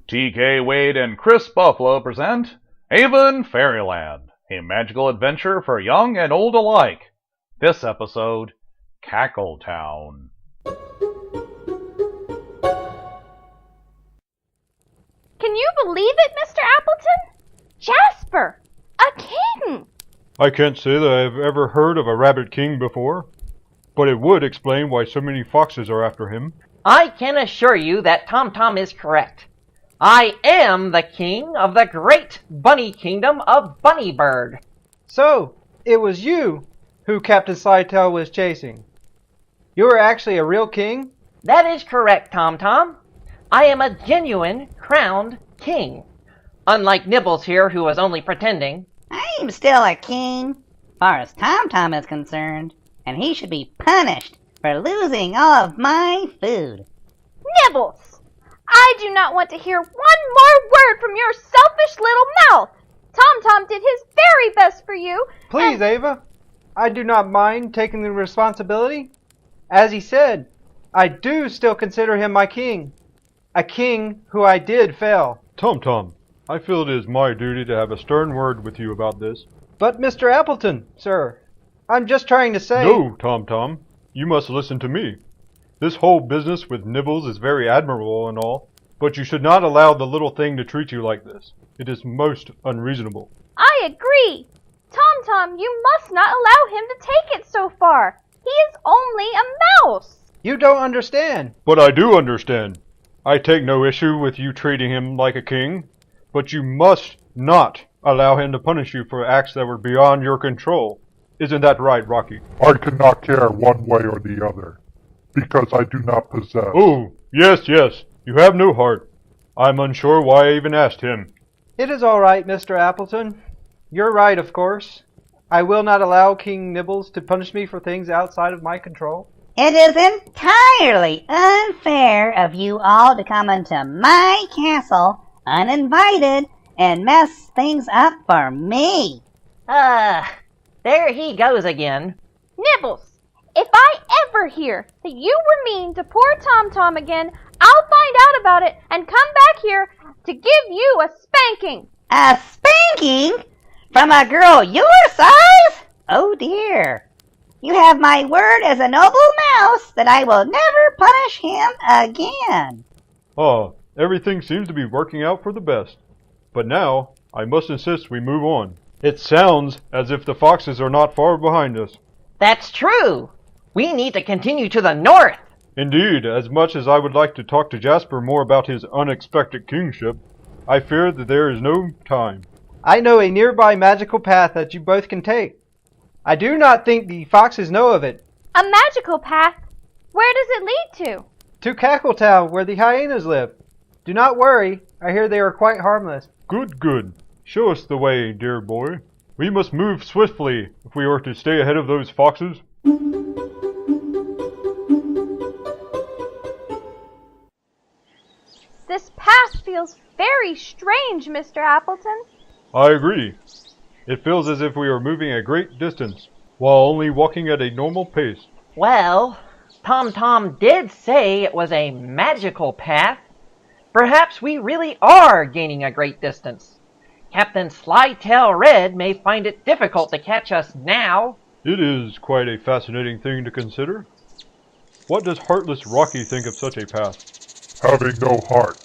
TK Wade and Chris Buffaloe present Ava in Fairyland, a magical adventure for young and old alike. This episode, Cackle Town. Can you believe it, Mr. Appleton? Jasper! A king! I can't say that I have ever heard of a rabbit king before, but it would explain why so many foxes are after him. I can assure you that Tom is correct. I am the king of the great bunny kingdom of Bunnybird. So, it was you who Captain Slytail was chasing. You were actually a real king? That is correct, Tom. I am a genuine crowned king. Unlike Nibbles here, who was only pretending. I'm still a king, as far as Tom is concerned, and he should be punished for losing all of my food. Nibbles! I do not want to hear one more word from your selfish little mouth! Tom did his very best for you. Please, Ava. I do not mind taking the responsibility. As he said, I do still consider him my king. A king who I did fail. Tom, I feel it is my duty to have a stern word with you about this. But Mr. Appleton, sir, I'm just trying to say... No, Tom, you must listen to me. This whole business with Nibbles is very admirable and all, but you should not allow the little thing to treat you like this. It is most unreasonable. I agree. Tom, you must not allow him to take it so far. He is only a mouse. You don't understand. But I do understand. I take no issue with you treating him like a king, but you must not allow him to punish you for acts that were beyond your control. Isn't that right, Rocky? I cannot care one way or the other, because I do not possess. Oh, yes, you have no heart. I'm unsure why I even asked him. It is all right, Mr. Appleton. You're right, of course. I will not allow King Nibbles to punish me for things outside of my control. It is entirely unfair of you all to come into my castle uninvited and mess things up for me. There he goes again. Nibbles, if I ever hear that you were mean to poor Tom again, I'll find out about it and come back here to give you a spanking. A spanking? From a girl your size? Oh dear. You have my word as a noble mouse that I will never punish him again. Everything seems to be working out for the best. But now, I must insist we move on. It sounds as if the foxes are not far behind us. That's true. We need to continue to the north. Indeed, as much as I would like to talk to Jasper more about his unexpected kingship, I fear that there is no time. I know a nearby magical path that you both can take. I do not think the foxes know of it. A magical path? Where does it lead to? To Cackle Town, where the hyenas live. Do not worry, I hear they are quite harmless. Good. Show us the way, dear boy. We must move swiftly if we are to stay ahead of those foxes. This path feels very strange, Mr. Appleton. I agree. It feels as if we are moving a great distance, while only walking at a normal pace. Well, Tom did say it was a magical path. Perhaps we really are gaining a great distance. Captain Slytail Red may find it difficult to catch us now. It is quite a fascinating thing to consider. What does heartless Rocky think of such a path? Having no heart,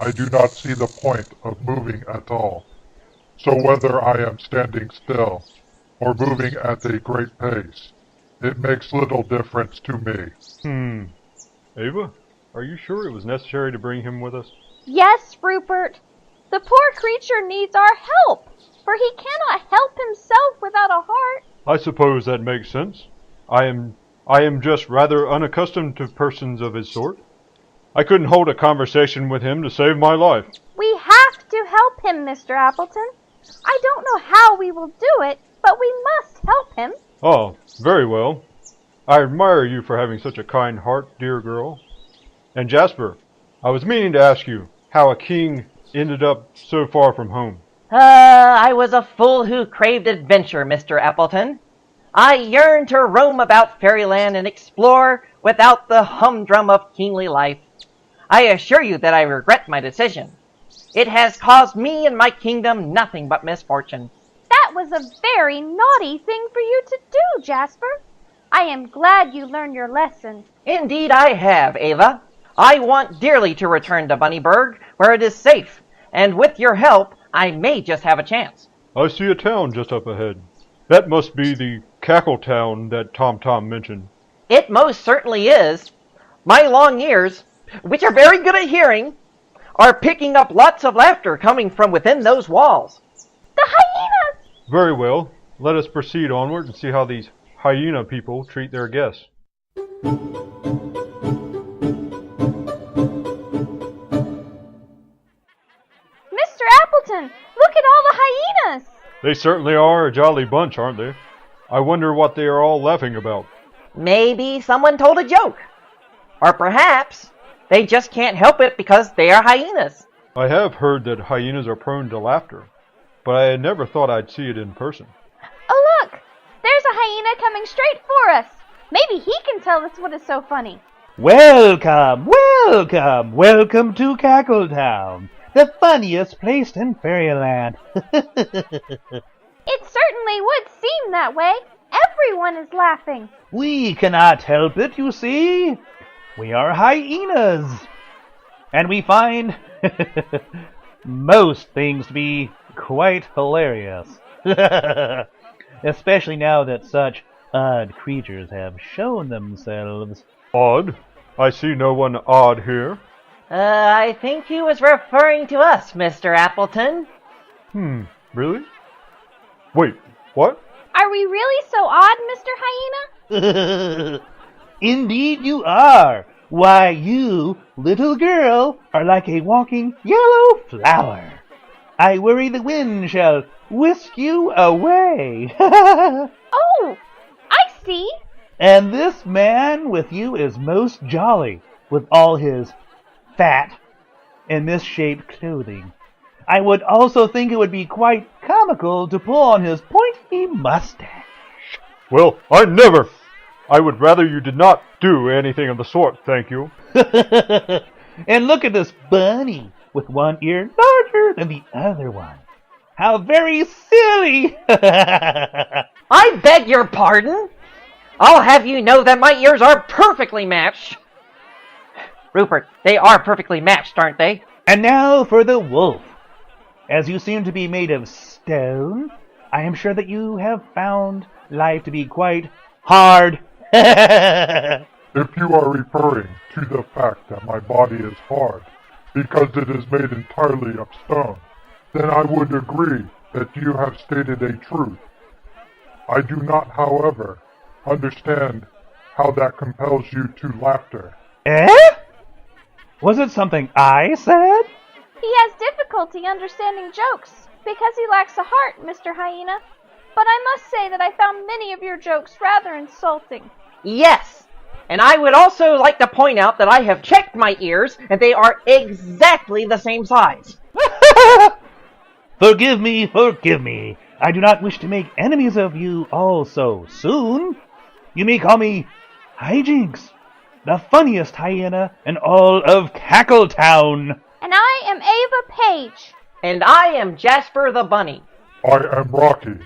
I do not see the point of moving at all. So whether I am standing still or moving at a great pace, it makes little difference to me. Ava, are you sure it was necessary to bring him with us? Yes, Rupert. The poor creature needs our help, for he cannot help himself without a heart. I suppose that makes sense. I am just rather unaccustomed to persons of his sort. I couldn't hold a conversation with him to save my life. We have to help him, Mr. Appleton. I don't know how we will do it, but we must help him. Oh, very well. I admire you for having such a kind heart, dear girl. And Jasper, I was meaning to ask you how a king ended up so far from home. I was a fool who craved adventure, Mr. Appleton. I yearn to roam about Fairyland and explore without the humdrum of kingly life. I assure you that I regret my decision. It has caused me and my kingdom nothing but misfortune. That was a very naughty thing for you to do, Jasper. I am glad you learned your lesson. Indeed I have, Ava. I want dearly to return to Bunnyburg, where it is safe, and with your help, I may just have a chance. I see a town just up ahead. That must be the Cackle Town that Tom mentioned. It most certainly is. My long ears, which are very good at hearing, are picking up lots of laughter coming from within those walls. The hyenas! Very well. Let us proceed onward and see how these hyena people treat their guests. Mr. Appleton, look at all the hyenas! They certainly are a jolly bunch, aren't they? I wonder what they are all laughing about. Maybe someone told a joke. Or perhaps they just can't help it because they are hyenas. I have heard that hyenas are prone to laughter, but I had never thought I'd see it in person. Oh look! There's a hyena coming straight for us! Maybe he can tell us what is so funny. Welcome, welcome, welcome to Cackle Town, the funniest place in Fairyland. It certainly would seem that way. Everyone is laughing. We cannot help it, you see. We are hyenas, and we find most things to be quite hilarious. Especially now that such odd creatures have shown themselves. Odd? I see no one odd here. I think he was referring to us, Mr. Appleton. Really? Wait, what? Are we really so odd, Mr. Hyena? Indeed you are. Why, you, little girl, are like a walking yellow flower. I worry the wind shall whisk you away. Oh, I see. And this man with you is most jolly, with all his fat and misshaped clothing. I would also think it would be quite comical to pull on his pointy mustache. Well, I never! I would rather you did not do anything of the sort, thank you. And look at this bunny, with one ear larger than the other one. How very silly! I beg your pardon? I'll have you know that my ears are perfectly matched. Rupert, they are perfectly matched, aren't they? And now for the wolf. As you seem to be made of stone, I am sure that you have found life to be quite hard. If you are referring to the fact that my body is hard because it is made entirely of stone, then I would agree that you have stated a truth. I do not, however, understand how that compels you to laughter. Eh? Was it something I said? He has difficulty understanding jokes because he lacks a heart, Mr. Hyena. But I must say that I found many of your jokes rather insulting. Yes, and I would also like to point out that I have checked my ears, and they are exactly the same size. Forgive me, forgive me. I do not wish to make enemies of you all so soon. You may call me Hijinks, the funniest hyena in all of Cackle Town. And I am Ava Paige. And I am Jasper the Bunny. I am Rocky,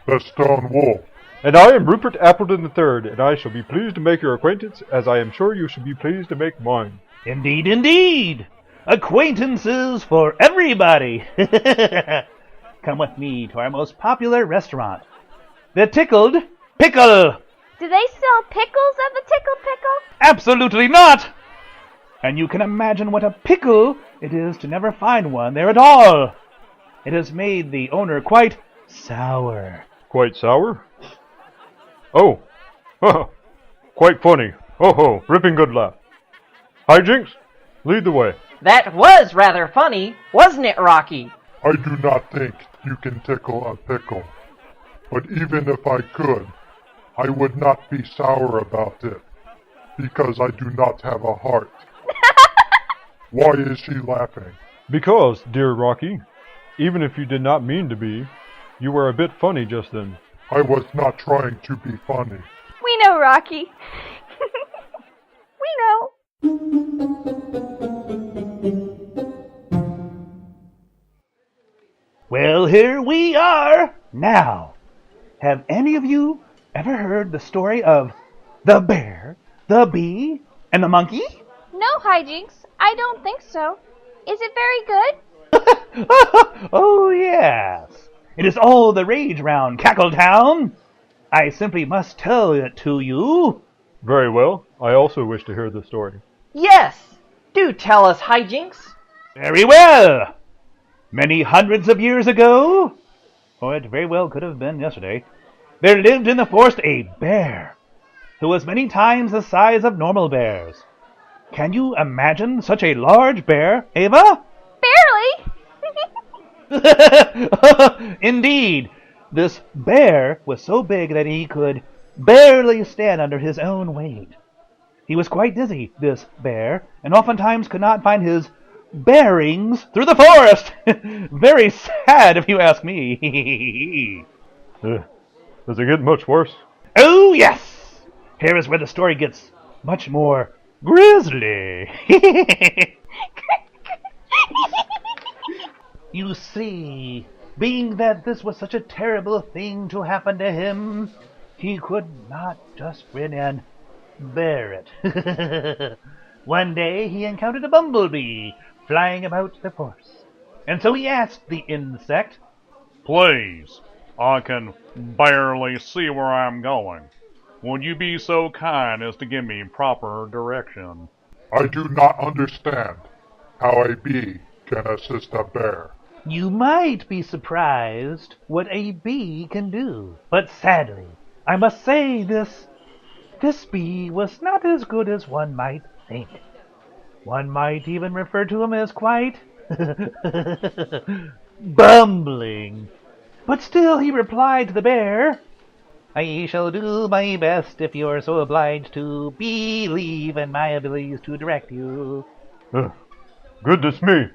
the stone wolf. And I am Rupert Appleton the Third, and I shall be pleased to make your acquaintance, as I am sure you shall be pleased to make mine. Indeed, indeed. Acquaintances for everybody. Come with me to our most popular restaurant, the Tickled Pickle. Do they sell pickles at the Tickle Pickle? Absolutely not. And you can imagine what a pickle it is to never find one there at all. It has made the owner quite sour. Quite sour? Oh, quite funny. Ho, ripping good laugh. Hijinks, lead the way. That was rather funny, wasn't it, Rocky? I do not think you can tickle a pickle. But even if I could, I would not be sour about it, because I do not have a heart. Why is she laughing? Because, dear Rocky, even if you did not mean to be, you were a bit funny just then. I was not trying to be funny. We know, Rocky. We know. here we are. Now, have any of you ever heard the story of the bear, the bee, and the monkey? No, Hijinks, I don't think so. Is it very good? Oh, yes. It is all the rage round Cackle Town. I simply must tell it to you. Very well. I also wish to hear the story. Yes! Do tell us, Hijinks. Very well. Many hundreds of years ago, or it very well could have been yesterday, there lived in the forest a bear who was many times the size of normal bears. Can you imagine such a large bear, Ava? Barely. Indeed, this bear was so big that he could barely stand under his own weight. He was quite dizzy, this bear, and oftentimes could not find his bearings through the forest. Very sad, if you ask me. Does it get much worse? Oh, yes! Here is where the story gets much more grisly. You see, being that this was such a terrible thing to happen to him, he could not just grin and bear it. One day he encountered a bumblebee flying about the forest, and so he asked the insect, Please, I can barely see where I'm going. Would you be so kind as to give me proper direction? I do not understand how a bee can assist a bear. You might be surprised what a bee can do, but sadly, I must say this bee was not as good as one might think. One might even refer to him as quite bumbling. But still he replied to the bear, I shall do my best if you're so obliged to believe in my abilities to direct you. Goodness me.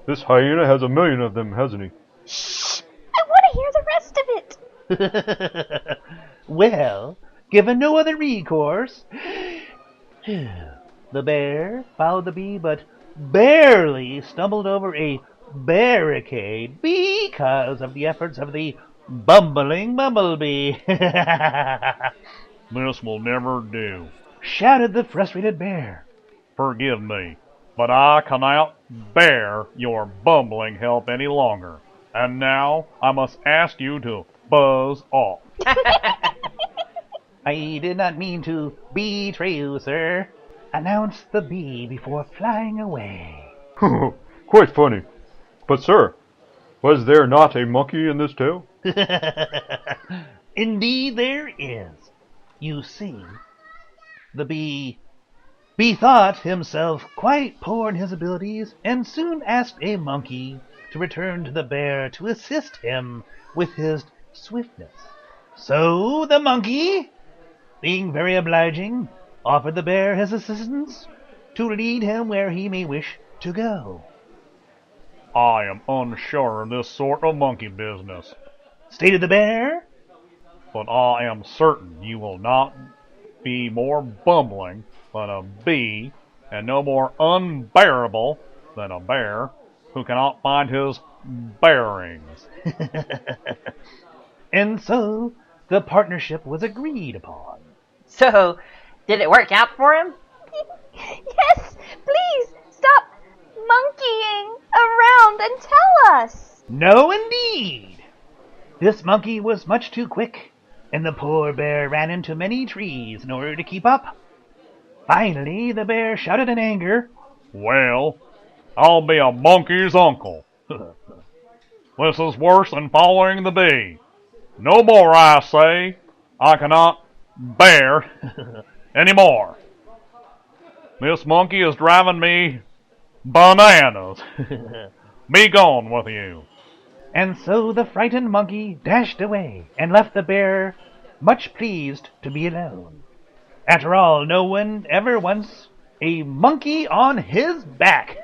This hyena has 1,000,000 of them, hasn't he? Shh! I want to hear the rest of it. Well, given no other recourse, the bear followed the bee, but barely stumbled over a barricade because of the efforts of the bumbling bumblebee. This will never do, shouted the frustrated bear. Forgive me, but I cannot bear your bumbling help any longer. And now I must ask you to buzz off. I did not mean to betray you, sir, announced the bee before flying away. Quite funny. But, sir, was there not a monkey in this tale? Indeed there is. You see, the bee bethought himself quite poor in his abilities, and soon asked a monkey to return to the bear to assist him with his swiftness. So the monkey, being very obliging, offered the bear his assistance to lead him where he may wish to go. I am unsure of this sort of monkey business, stated the bear, but I am certain you will not be more bumbling than a bee, and no more unbearable than a bear who cannot find his bearings. And so the partnership was agreed upon. So, did it work out for him? Yes, please, stop monkeying around and tell us. No, indeed. This monkey was much too quick, and the poor bear ran into many trees in order to keep up. Finally, the bear shouted in anger, Well, I'll be a monkey's uncle. This is worse than following the bee. No more, I say. I cannot bear any more. This monkey is driving me bananas. Be gone with you. And so the frightened monkey dashed away and left the bear much pleased to be alone. After all, no one ever wants a monkey on his back.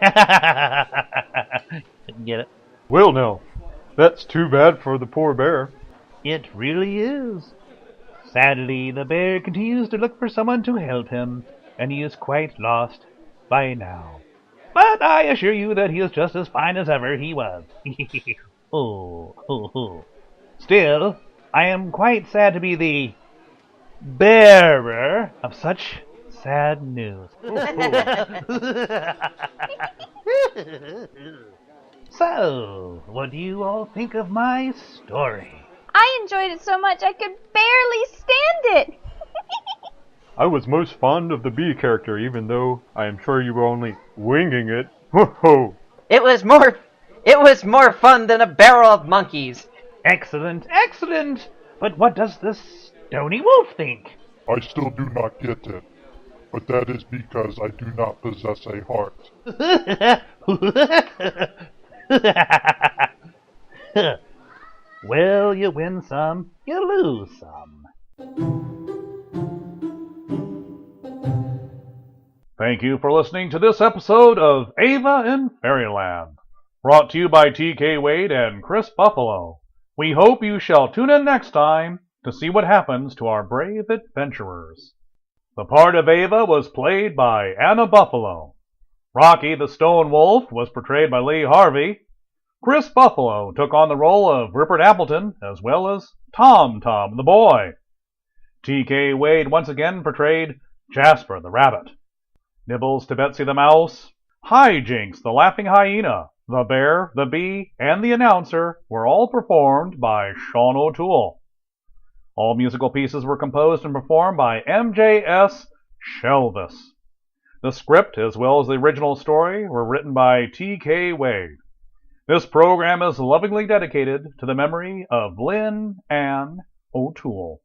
Get it? Well, now, that's too bad for the poor bear. It really is. Sadly, the bear continues to look for someone to help him, and he is quite lost by now. But I assure you that he is just as fine as ever he was. Still, I am quite sad to be the bearer of such sad news. So, what do you all think of my story? I enjoyed it so much I could barely stand it. I was most fond of the bee character, even though I am sure you were only winging it. Ho ho! It was more fun than a barrel of monkeys. Excellent, excellent! But what does the stony wolf think? I still do not get it, but that is because I do not possess a heart. Well, you win some, you lose some. Thank you for listening to this episode of Ava in Fairyland, brought to you by TK Wade and Chris Buffaloe. We hope you shall tune in next time to see what happens to our brave adventurers. The part of Ava was played by Anna Buffaloe. Rocky the Stone Wolf was portrayed by Lee Harvey. Chris Buffaloe took on the role of Rupert Appleton, as well as Tom Tom the Boy. TK Wade once again portrayed Jasper the Rabbit. Nibbles to Betsy the Mouse, Hijinks the Laughing Hyena, the Bear, the Bee, and the Announcer were all performed by Sean O'Toole. All musical pieces were composed and performed by MJS Shelvis. The script, as well as the original story, were written by T.K. Wade. This program is lovingly dedicated to the memory of Lynn Ann O'Toole.